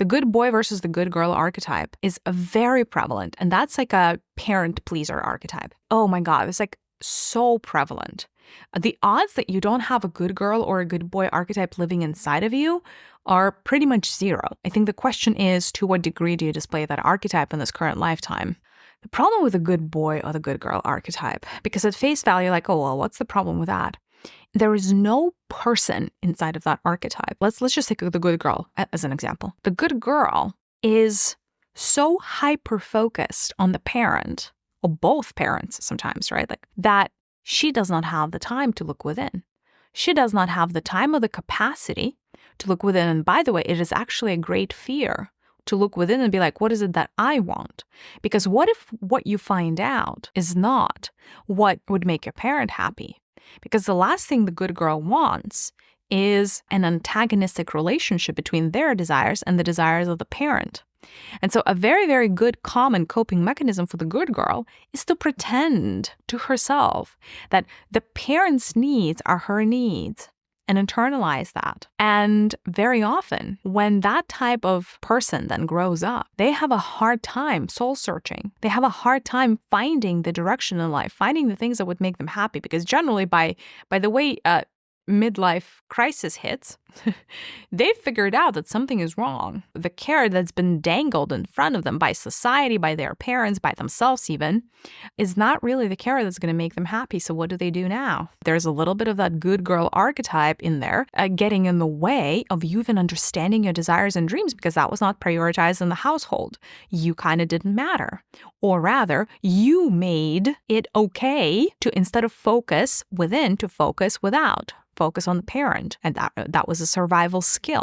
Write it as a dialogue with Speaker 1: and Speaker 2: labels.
Speaker 1: The good boy versus the good girl archetype is very prevalent. And that's like a parent pleaser archetype. Oh my God, it's like so prevalent. The odds that you don't have a good girl or a good boy archetype living inside of you are pretty much zero. I think the question is, to what degree do you display that archetype in this current lifetime? The problem with the good boy or the good girl archetype, because at face value, like, oh, well, what's the problem with that? There is no person inside of that archetype. Let's just take the good girl as an example. The good girl is so hyper-focused on the parent, or both parents sometimes, right? Like that she does not have the time to look within. She does not have the time or the capacity to look within. And by the way, it is actually a great fear to look within and be like, what is it that I want? Because what if what you find out is not what would make your parent happy? Because the last thing the good girl wants is an antagonistic relationship between their desires and the desires of the parent. And so a very, very good common coping mechanism for the good girl is to pretend to herself that the parent's needs are her needs and internalize that. And very often, when that type of person then grows up, they have a hard time soul searching. They have a hard time finding the direction in life, finding the things that would make them happy. Because generally, by the way midlife crisis hits, they've figured out that something is wrong. The carrot that's been dangled in front of them by society, by their parents, by themselves even, is not really the carrot that's going to make them happy. So what do they do now? There's a little bit of that good girl archetype in there, getting in the way of you even understanding your desires and dreams, because that was not prioritized in the household. You kind of didn't matter. Or rather, you made it okay to, instead of focus within, to focus without. Focus on the parent. And that was a survival skill.